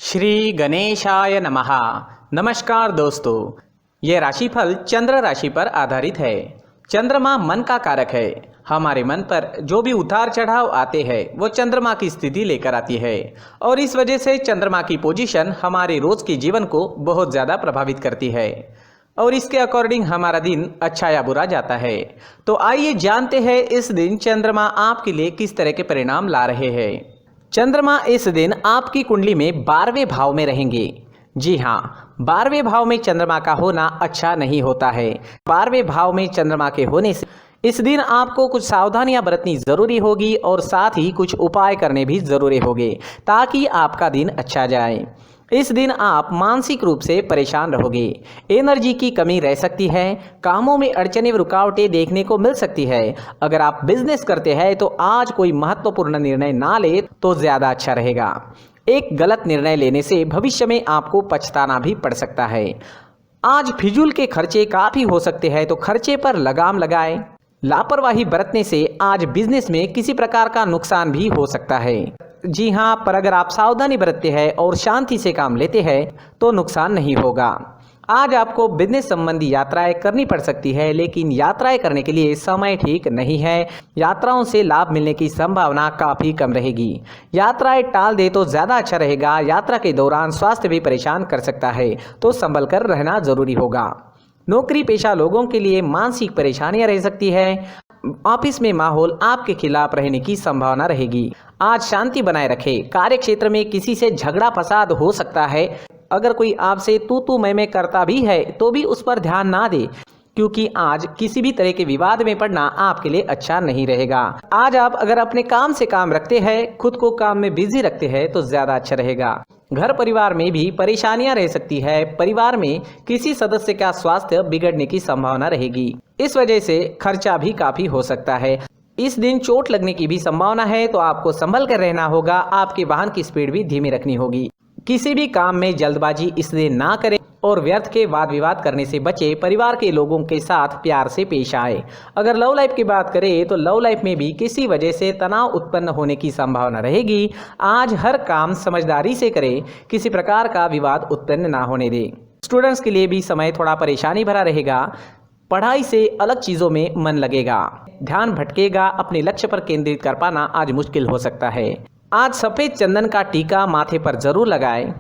श्री गणेशाय नमः। नमस्कार दोस्तों, ये राशिफल चंद्र राशि पर आधारित है। चंद्रमा मन का कारक है। हमारे मन पर जो भी उतार चढ़ाव आते हैं वो चंद्रमा की स्थिति लेकर आती है और इस वजह से चंद्रमा की पोजीशन हमारे रोज के जीवन को बहुत ज़्यादा प्रभावित करती है और इसके अकॉर्डिंग हमारा दिन अच्छा या बुरा जाता है। तो आइए जानते हैं इस दिन चंद्रमा आपके लिए किस तरह के परिणाम ला रहे हैं। चंद्रमा इस दिन आपकी कुंडली में 12वें भाव में रहेंगे। जी हाँ, 12वें भाव में चंद्रमा का होना अच्छा नहीं होता है। 12वें भाव में चंद्रमा के होने से इस दिन आपको कुछ सावधानियां बरतनी जरूरी होगी और साथ ही कुछ उपाय करने भी जरूरी होंगे ताकि आपका दिन अच्छा जाए। इस दिन आप मानसिक रूप से परेशान रहोगे, एनर्जी की कमी रह सकती है, कामों में अड़चनें रुकावटें देखने को मिल सकती है। अगर आप बिजनेस करते हैं तो आज कोई महत्वपूर्ण निर्णय ना ले तो ज़्यादा अच्छा रहेगा। एक गलत निर्णय लेने से भविष्य में आपको पछताना भी पड़ सकता है। आज फिजूल के खर्चे काफ़ी हो सकते हैं, तो खर्चे पर लगाम लगाएं। लापरवाही बरतने से आज बिजनेस में किसी प्रकार का नुकसान भी हो सकता है। जी हाँ, पर अगर आप सावधानी बरतते हैं और शांति से काम लेते हैं तो नुकसान नहीं होगा। आज आपको बिजनेस संबंधी यात्राएं करनी पड़ सकती है, लेकिन यात्राएं करने के लिए समय ठीक नहीं है। यात्राओं से लाभ मिलने की संभावना काफ़ी कम रहेगी। यात्राएं टाल दे तो ज़्यादा अच्छा रहेगा। यात्रा के दौरान स्वास्थ्य भी परेशान कर सकता है, तो संभल कर रहना जरूरी होगा। नौकरी पेशा लोगों के लिए मानसिक परेशानियां रह सकती है। ऑफिस में माहौल आपके खिलाफ रहने की संभावना रहेगी। आज शांति बनाए रखें। कार्य क्षेत्र में किसी से झगड़ा फसाद हो सकता है। अगर कोई आपसे तू मैं करता भी है तो भी उस पर ध्यान ना दे, क्योंकि आज किसी भी तरह के विवाद में पड़ना आपके लिए अच्छा नहीं रहेगा। आज आप अगर अपने काम से काम रखते हैं, खुद को काम में बिजी रखते हैं तो ज्यादा अच्छा रहेगा। घर परिवार में भी परेशानियां रह सकती है। परिवार में किसी सदस्य का स्वास्थ्य बिगड़ने की संभावना रहेगी। इस वजह से खर्चा भी काफी हो सकता है। इस दिन चोट लगने की भी संभावना है, तो आपको संभल कर रहना होगा। आपके वाहन की स्पीड भी धीमी रखनी होगी। किसी भी काम में जल्दबाजी इस दिन ना करें और व्यर्थ के वाद विवाद करने से बचे। परिवार के लोगों के साथ प्यार से पेश आए। अगर लव लाइफ की बात करें तो लव लाइफ में भी किसी वजह से तनाव उत्पन्न होने की संभावना रहेगी। आज हर काम समझदारी से करें, किसी प्रकार का विवाद उत्पन्न ना होने दें। स्टूडेंट्स के लिए भी समय थोड़ा परेशानी भरा रहेगा। पढ़ाई से अलग चीज़ों में मन लगेगा, ध्यान भटकेगा। अपने लक्ष्य पर केंद्रित कर पाना आज मुश्किल हो सकता है। आज सफ़ेद चंदन का टीका माथे पर जरूर लगाएं।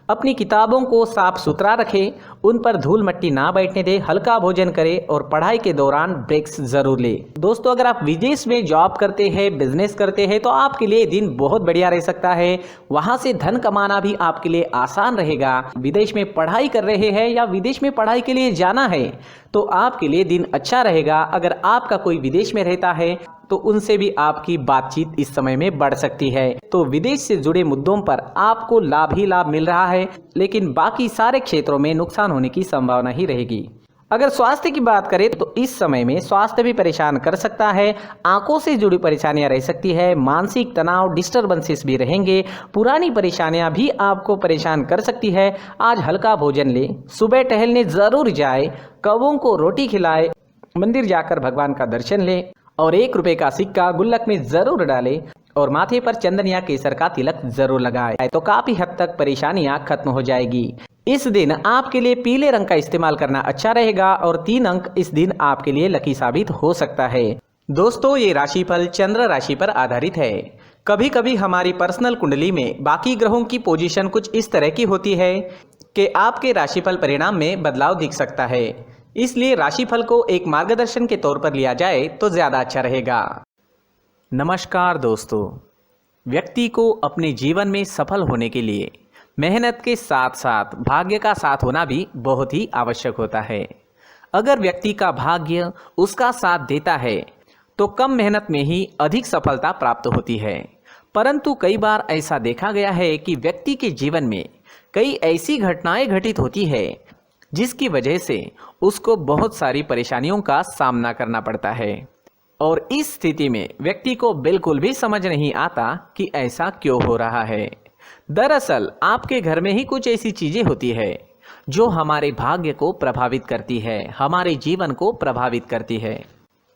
अपनी किताबों को साफ सुथरा रखें, उन पर धूल मिट्टी ना बैठने दें। हल्का भोजन करें और पढ़ाई के दौरान ब्रेक्स जरूर लें। दोस्तों, अगर आप विदेश में जॉब करते हैं, बिजनेस करते हैं तो आपके लिए दिन बहुत बढ़िया रह सकता है। वहां से धन कमाना भी आपके लिए आसान रहेगा। विदेश में पढ़ाई कर रहे हैं या विदेश में पढ़ाई के लिए जाना है तो आपके लिए दिन अच्छा रहेगा। अगर आपका कोई विदेश में रहता है तो उनसे भी आपकी बातचीत इस समय में बढ़ सकती है। तो विदेश से जुड़े मुद्दों पर आपको लाभ ही लाभ मिल रहा है, लेकिन बाकी सारे क्षेत्रों में नुकसान होने की संभावना ही रहेगी। अगर स्वास्थ्य की बात करें तो इस समय में स्वास्थ्य भी परेशान कर सकता है। आंखों से जुड़ी परेशानियां रह सकती है। मानसिक तनाव डिस्टर्बेंसेस भी रहेंगे। पुरानी परेशानियां भी आपको परेशान कर सकती है। आज हल्का भोजन ले, सुबह टहलने जरूर जाए, कौवों को रोटी खिलाए, मंदिर जाकर भगवान का दर्शन ले और 1 रुपए का सिक्का गुल्लक में जरूर डाले और माथे पर चंदन या केसर का तिलक जरूर लगाए, तो काफी हद तक परेशानियां खत्म हो जाएगी। इस दिन आपके लिए पीले रंग का इस्तेमाल करना अच्छा रहेगा और 3 अंक इस दिन आपके लिए लकी साबित हो सकता है। दोस्तों, ये राशिफल चंद्र राशि पर आधारित है। कभी कभी हमारी पर्सनल कुंडली में बाकी ग्रहों की पोजीशन कुछ इस तरह की होती है कि आपके राशिफल परिणाम में बदलाव दिख सकता है। इसलिए राशिफल को एक मार्गदर्शन के तौर पर लिया जाए तो ज़्यादा अच्छा रहेगा। नमस्कार दोस्तों, व्यक्ति को अपने जीवन में सफल होने के लिए मेहनत के साथ साथ भाग्य का साथ होना भी बहुत ही आवश्यक होता है। अगर व्यक्ति का भाग्य उसका साथ देता है तो कम मेहनत में ही अधिक सफलता प्राप्त होती है। परंतु कई बार ऐसा देखा गया है कि व्यक्ति के जीवन में कई ऐसी घटनाएं घटित होती है जिसकी वजह से उसको बहुत सारी परेशानियों का सामना करना पड़ता है और इस स्थिति में व्यक्ति को बिल्कुल भी समझ नहीं आता कि ऐसा क्यों हो रहा है। दरअसल आपके घर में ही कुछ ऐसी चीजें होती है जो हमारे भाग्य को प्रभावित करती है, हमारे जीवन को प्रभावित करती है।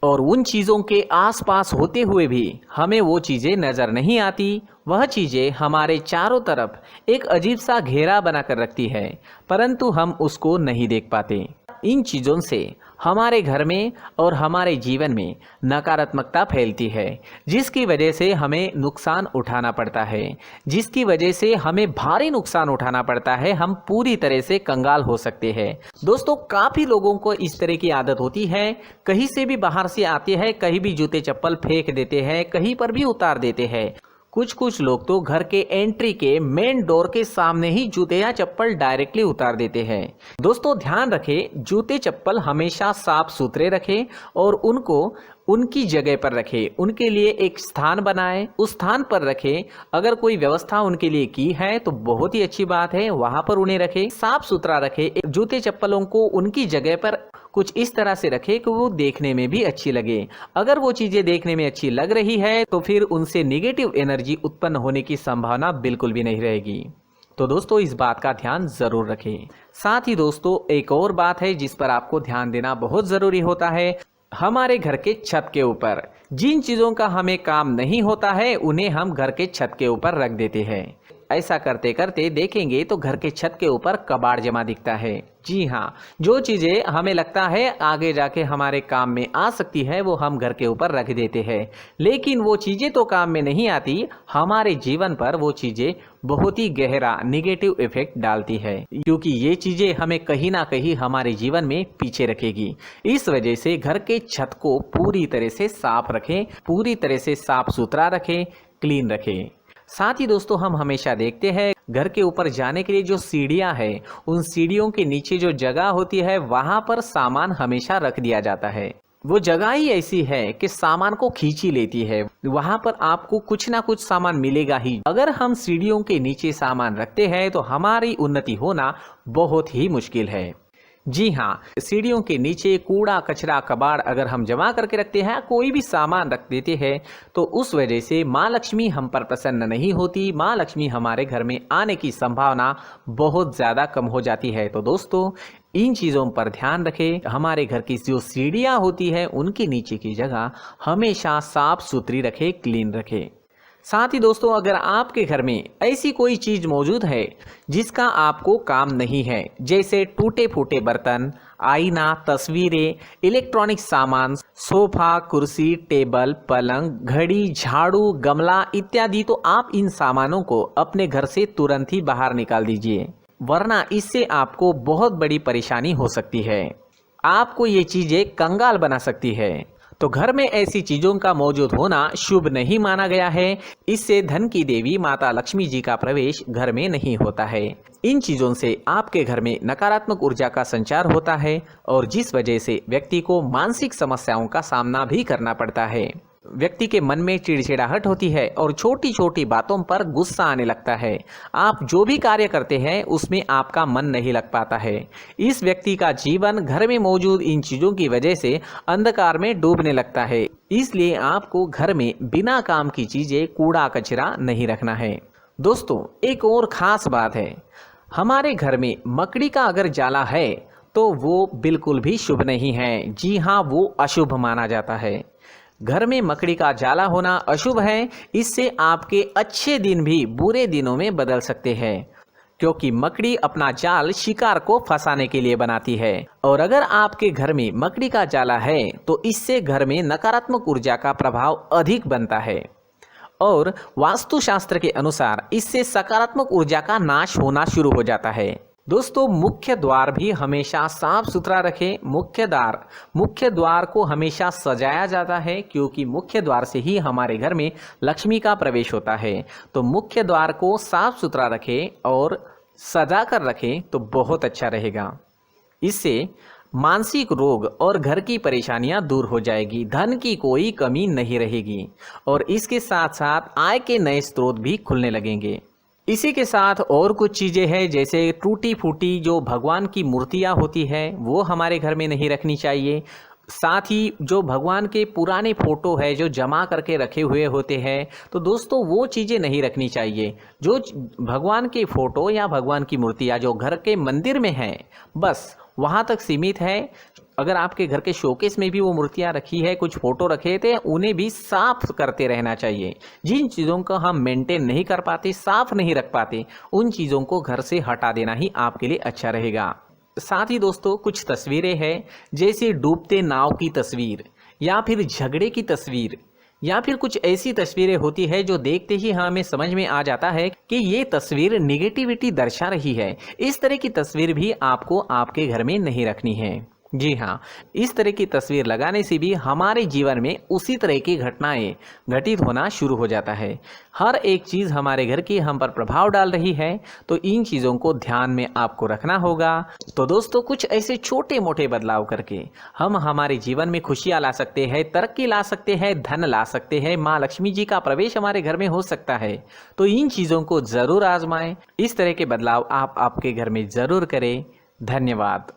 और उन चीज़ों के आसपास होते हुए भी हमें वो चीज़ें नज़र नहीं आती। वह चीज़ें हमारे चारों तरफ एक अजीब सा घेरा बनाकर रखती है, परंतु हम उसको नहीं देख पाते। इन चीज़ों से हमारे घर में और हमारे जीवन में नकारात्मकता फैलती है, जिसकी वजह से हमें नुकसान उठाना पड़ता है, जिसकी वजह से हमें भारी नुकसान उठाना पड़ता है। हम पूरी तरह से कंगाल हो सकते हैं। दोस्तों, काफ़ी लोगों को इस तरह की आदत होती है, कहीं से भी बाहर से आते हैं, कहीं भी जूते चप्पल फेंक देते हैं, कहीं पर भी उतार देते हैं। कुछ लोग तो घर के एंट्री के मेन डोर के सामने ही जूते या चप्पल डायरेक्टली उतार देते हैं। दोस्तों, ध्यान रखें, जूते चप्पल हमेशा साफ सुथरे रखें और उनको उनकी जगह पर रखें। उनके लिए एक स्थान बनाएं, उस स्थान पर रखें। अगर कोई व्यवस्था उनके लिए की है तो बहुत ही अच्छी बात है, वहां पर उन्हें रखें, साफ सुथरा रखें। जूते चप्पलों को उनकी जगह पर कुछ इस तरह से रखें कि वो देखने में भी अच्छी लगे। अगर वो चीजें देखने में अच्छी लग रही है तो फिर उनसे नेगेटिव एनर्जी उत्पन्न होने की संभावना बिल्कुल भी नहीं रहेगी। तो दोस्तों, इस बात का ध्यान जरूर रखें। साथ ही दोस्तों, एक और बात है जिस पर आपको ध्यान देना बहुत जरूरी होता है। हमारे घर के छत के ऊपर जिन चीजों का हमें काम नहीं होता है, उन्हें हम घर के छत के ऊपर रख देते हैं। ऐसा करते करते देखेंगे तो घर के छत के ऊपर कबाड़ जमा दिखता है। जी हाँ, जो चीज़ें हमें लगता है आगे जाके हमारे काम में आ सकती है, वो हम घर के ऊपर रख देते हैं। लेकिन वो चीज़ें तो काम में नहीं आती, हमारे जीवन पर वो चीज़ें बहुत ही गहरा नेगेटिव इफेक्ट डालती है, क्योंकि ये चीज़ें हमें कहीं ना कहीं हमारे जीवन में पीछे रखेगी। इस वजह से घर के छत को पूरी तरह से साफ रखें, पूरी तरह से साफ सुथरा रखें, क्लीन रखें। साथ ही दोस्तों, हम हमेशा देखते हैं घर के ऊपर जाने के लिए जो सीढ़ियां हैं, उन सीढ़ियों के नीचे जो जगह होती है वहां पर सामान हमेशा रख दिया जाता है। वो जगह ही ऐसी है कि सामान को खींच ही लेती है। वहां पर आपको कुछ ना कुछ सामान मिलेगा ही। अगर हम सीढ़ियों के नीचे सामान रखते हैं तो हमारी उन्नति होना बहुत ही मुश्किल है। जी हाँ, सीढ़ियों के नीचे कूड़ा कचरा कबाड़ अगर हम जमा करके रखते हैं, कोई भी सामान रख देते हैं, तो उस वजह से माँ लक्ष्मी हम पर प्रसन्न नहीं होती। माँ लक्ष्मी हमारे घर में आने की संभावना बहुत ज़्यादा कम हो जाती है। तो दोस्तों, इन चीज़ों पर ध्यान रखें। हमारे घर की जो सीढ़ियाँ होती है उनके नीचे की जगह हमेशा साफ सुथरी रखें, क्लीन रखें। साथ ही दोस्तों, अगर आपके घर में ऐसी कोई चीज मौजूद है जिसका आपको काम नहीं है, जैसे टूटे फूटे बर्तन, आईना, तस्वीरें, इलेक्ट्रॉनिक सामान, सोफा, कुर्सी, टेबल, पलंग, घड़ी, झाड़ू, गमला इत्यादि, तो आप इन सामानों को अपने घर से तुरंत ही बाहर निकाल दीजिए, वरना इससे आपको बहुत बड़ी परेशानी हो सकती है। आपको ये चीजें कंगाल बना सकती है। तो घर में ऐसी चीजों का मौजूद होना शुभ नहीं माना गया है। इससे धन की देवी माता लक्ष्मी जी का प्रवेश घर में नहीं होता है। इन चीजों से आपके घर में नकारात्मक ऊर्जा का संचार होता है और जिस वजह से व्यक्ति को मानसिक समस्याओं का सामना भी करना पड़ता है। व्यक्ति के मन में चिड़चिड़ाहट होती है और छोटी छोटी बातों पर गुस्सा आने लगता है। आप जो भी कार्य करते हैं उसमें आपका मन नहीं लग पाता है। इस व्यक्ति का जीवन घर में मौजूद इन चीज़ों की वजह से अंधकार में डूबने लगता है। इसलिए आपको घर में बिना काम की चीज़ें, कूड़ा कचरा नहीं रखना है। दोस्तों, एक और ख़ास बात है, हमारे घर में मकड़ी का अगर जाला है तो वो बिल्कुल भी शुभ नहीं है। जी हाँ, वो अशुभ माना जाता है। घर में मकड़ी का जाला होना अशुभ है। इससे आपके अच्छे दिन भी बुरे दिनों में बदल सकते हैं, क्योंकि मकड़ी अपना जाल शिकार को फंसाने के लिए बनाती है। और अगर आपके घर में मकड़ी का जाला है तो इससे घर में नकारात्मक ऊर्जा का प्रभाव अधिक बनता है और वास्तुशास्त्र के अनुसार इससे सकारात्मक ऊर्जा का नाश होना शुरू हो जाता है। दोस्तों, मुख्य द्वार भी हमेशा साफ सुथरा रखें। मुख्य द्वार को हमेशा सजाया जाता है, क्योंकि मुख्य द्वार से ही हमारे घर में लक्ष्मी का प्रवेश होता है। तो मुख्य द्वार को साफ सुथरा रखें और सजा कर रखें तो बहुत अच्छा रहेगा। इससे मानसिक रोग और घर की परेशानियां दूर हो जाएगी, धन की कोई कमी नहीं रहेगी और इसके साथ साथ आय के नए स्रोत भी खुलने लगेंगे। इसी के साथ और कुछ चीज़ें हैं, जैसे टूटी फूटी जो भगवान की मूर्तियां होती है वो हमारे घर में नहीं रखनी चाहिए। साथ ही जो भगवान के पुराने फोटो है जो जमा करके रखे हुए होते हैं, तो दोस्तों वो चीज़ें नहीं रखनी चाहिए। जो भगवान के फोटो या भगवान की मूर्तियां जो घर के मंदिर में हैं, बस वहाँ तक सीमित है। अगर आपके घर के शोकेस में भी वो मूर्तियाँ रखी है, कुछ फोटो रखे थे, उन्हें भी साफ करते रहना चाहिए। जिन चीज़ों को हम मेंटेन नहीं कर पाते, साफ नहीं रख पाते, उन चीज़ों को घर से हटा देना ही आपके लिए अच्छा रहेगा। साथ ही दोस्तों कुछ तस्वीरें हैं, जैसे डूबते नाव की तस्वीर या फिर झगड़े की तस्वीर या फिर कुछ ऐसी तस्वीरें होती है जो देखते ही हमें समझ में आ जाता है कि ये तस्वीर निगेटिविटी दर्शा रही है। इस तरह की तस्वीर भी आपको आपके घर में नहीं रखनी है। जी हाँ, इस तरह की तस्वीर लगाने से भी हमारे जीवन में उसी तरह की घटनाएं घटित होना शुरू हो जाता है। हर एक चीज़ हमारे घर की हम पर प्रभाव डाल रही है, तो इन चीज़ों को ध्यान में आपको रखना होगा। तो दोस्तों कुछ ऐसे छोटे मोटे बदलाव करके हम हमारे जीवन में खुशियाँ ला सकते हैं, तरक्की ला सकते हैं, धन ला सकते हैं, माँ लक्ष्मी जी का प्रवेश हमारे घर में हो सकता है। तो इन चीज़ों को ज़रूर आजमाएं। इस तरह के बदलाव आप आपके घर में ज़रूर करें। धन्यवाद।